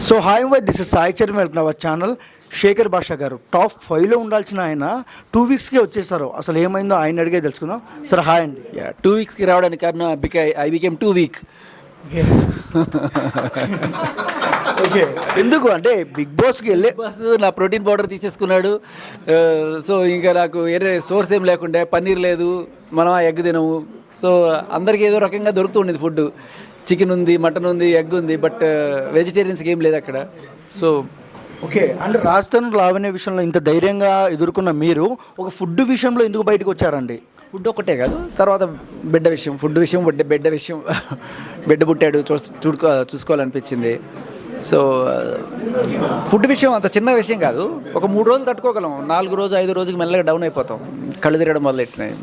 So hi వై this is Sai Charan, welcome our channel. Shekhar Basha గారు top 5లో ఉండాల్సిన ఆయన 2 వీక్స్కే వచ్చేసారు. అసలు ఏమైందో ఆయన అడిగే తెలుసుకుందాం. సార్ హాయ్ అండి. 2 వీక్స్కి రావడానికి కారణం ఐ బికేమ్ 2 వీక్. ఓకే, ఎందుకు అంటే బిగ్ బాస్కి వెళ్ళే బాస్ నా ప్రోటీన్ పౌడర్ తీసేసుకున్నాడు. సో ఇంకా నాకు వేరే సోర్స్ ఏం లేకుండే, పన్నీర్ లేదు, మనం ఆ ఎగ్ తినము. సో అందరికీ ఏదో రకంగా దొరుకుతుండేది ఫుడ్. చికెన్ ఉంది, మటన్ ఉంది, ఎగ్ ఉంది, బట్ వెజిటేరియన్స్కి ఏం లేదు అక్కడ. సో ఓకే, అంటే రాజస్థాన్ లావణ్య విషయంలో ఇంత ధైర్యంగా ఎదుర్కొన్న మీరు ఒక ఫుడ్ విషయంలో ఎందుకు బయటకు వచ్చారండి? ఫుడ్ ఒకటే కాదు, తర్వాత బిడ్డ విషయం, ఫుడ్ విషయం, బిడ్డ విషయం. బిడ్డ పుట్టాడు, చూసుకోవాలనిపించింది. సో ఫుడ్ విషయం అంత చిన్న విషయం కాదు. ఒక 3 రోజులు తట్టుకోగలం, 4 రోజు 5 రోజుకి మెల్లగా డౌన్ అయిపోతాం. కళ్ళు తిరగడం మొదలెట్టినాయి,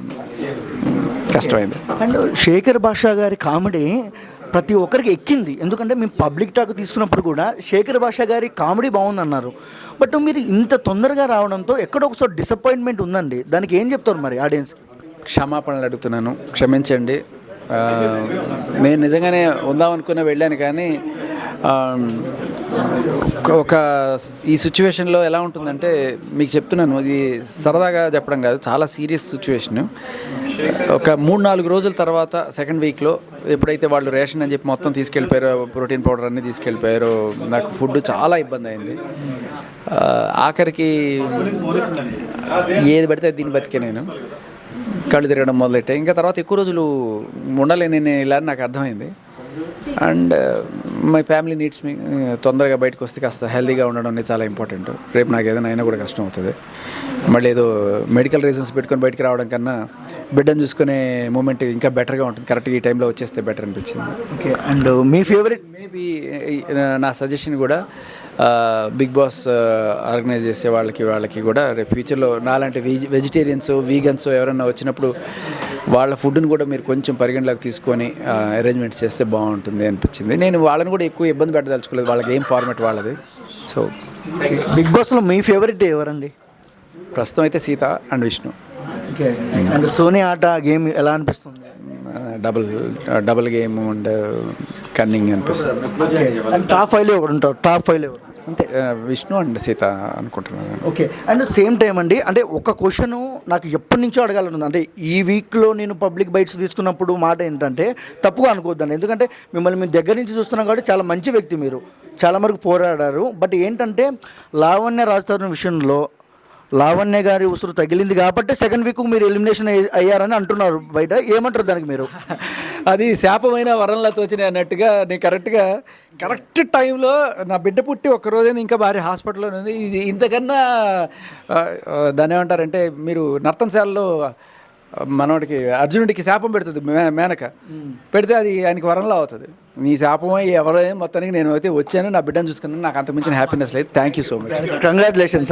కష్టమైంది. అండ్ శేఖర్ భాషా గారి కామెడీ ప్రతి ఒక్కరికి ఎక్కింది. ఎందుకంటే మేము పబ్లిక్ టాక్ తీసుకున్నప్పుడు కూడా శేఖర్ భాషా గారి కామెడీ బాగుందన్నారు. బట్ మీరు ఇంత తొందరగా రావడంతో ఎక్కడో ఒకసారి డిసప్పాయింట్మెంట్ ఉందండి. దానికి ఏం చెప్తారు మరి ఆడియన్స్? క్షమాపణలు అడుగుతున్నాను, క్షమించండి. నేను నిజంగానే ఉందామనుకున్న వెళ్ళాను, కానీ ఒక ఈ సిచ్యువేషన్లో ఎలా ఉంటుందంటే మీకు చెప్తున్నాను, ఇది సరదాగా చెప్పడం కాదు, చాలా సీరియస్ సిచ్యువేషను. ఒక 3-4 రోజుల తర్వాత సెకండ్ వీక్లో ఎప్పుడైతే వాళ్ళు రేషన్ అని చెప్పి మొత్తం తీసుకెళ్ళిపోయారో, ప్రోటీన్ పౌడర్ అన్నీ తీసుకెళ్ళిపోయారో, నాకు ఫుడ్ చాలా ఇబ్బంది అయింది. ఆఖరికి ఏది పడితే దీన్ని బతికే నేను కళ్ళు తిరగడం మొదలెట్టాయి. ఇంకా తర్వాత ఎక్కువ రోజులు ఉండలేని నేను ఇలా నాకు అర్థమైంది. అండ్ మై ఫ్యామిలీ నీడ్స్ మీ, తొందరగా బయటకు వస్తే కాస్త హెల్తీగా ఉండడం అనేది చాలా ఇంపార్టెంట్. రేపు నాకు ఏదైనా అయినా కూడా కష్టం అవుతుంది. మళ్ళీ ఏదో మెడికల్ రీజన్స్ పెట్టుకొని బయటకు రావడం కన్నా బిడ్డను చూసుకునే మూమెంట్ ఇంకా బెటర్గా ఉంటుంది. కరెక్ట్గా ఈ టైంలో వచ్చేస్తే బెటర్ అనిపించింది. Okay, and me favourite maybe నా సజెషన్ కూడా బిగ్ బాస్ ఆర్గనైజ్ చేసే వాళ్ళకి కూడా రేపు ఫ్యూచర్లో నాలాంటి వెజిటేరియన్స్, వీగన్స్ ఎవరైనా వచ్చినప్పుడు వాళ్ళ ఫుడ్ని కూడా మీరు కొంచెం పరిగణలోకి తీసుకొని అరేంజ్మెంట్స్ చేస్తే బాగుంటుంది అనిపించింది. నేను వాళ్ళని కూడా ఎక్కువ ఇబ్బంది పెట్టదలుచుకోలేదు, వాళ్ళకి ఏం ఫార్మేట్ వాళ్ళది. సో బిగ్ బాస్లో మీ ఫేవరెట్ ఎవరండి? ప్రస్తుతం అయితే Seetha and Vishnu. Okay, and Soni ఆట గేమ్ ఎలా అనిపిస్తుంది? డబుల్ గేమ్ అండ్ కన్నింగ్ అనిపిస్తుంది. అండ్ టాప్ 5లో ఎవరు ఉంటారు? టాప్ 5లో ఎవరు? అంతే, విష్ణు అండ్ సీత అనుకుంటున్నాను. ఓకే, అండ్ సేమ్ టైం అండి, అంటే ఒక క్వశ్చన్ నాకు ఎప్పటి నుంచో అడగాలని, అంటే ఈ వీక్లో నేను పబ్లిక్ బైట్స్ తీసుకున్నప్పుడు మాట ఏంటంటే తప్పుగా అనుకోవద్దండి. ఎందుకంటే మిమ్మల్ని మేము దగ్గర నుంచి చూస్తున్నాం కాబట్టి చాలా మంచి వ్యక్తి, మీరు చాలా వరకు పోరాడారు. బట్ ఏంటంటే లావణ్య రాజధాని విషయంలో లావణ్య గారి ఉసురు తగిలింది కాబట్టి సెకండ్ వీక్ మీరు ఎలిమినేషన్ అయ్యారని అంటున్నారు బయట. ఏమంటారు దానికి మీరు? అది శాపమైన వరంలా తోచినాయి అన్నట్టుగా నేను కరెక్ట్ టైంలో నా బిడ్డ పుట్టి ఒక్కరోజైనా ఇంకా భార్య హాస్పిటల్లో ఉంది. ఇది ఇంతకన్నా దాన్ని ఏమంటారంటే, మీరు నర్తనశాలలో మనోడికి అర్జునుడికి శాపం పెడుతుంది మేనక, పెడితే అది ఆయనకి వరంలా అవుతుంది. నీ శాపమై ఎవరైనా మొత్తానికి నేను అయితే వచ్చాను, నా బిడ్డను చూసుకున్నాను, నాకు అంతకుమించిన హ్యాపీనెస్ లేదు. Thank you so much, congratulations.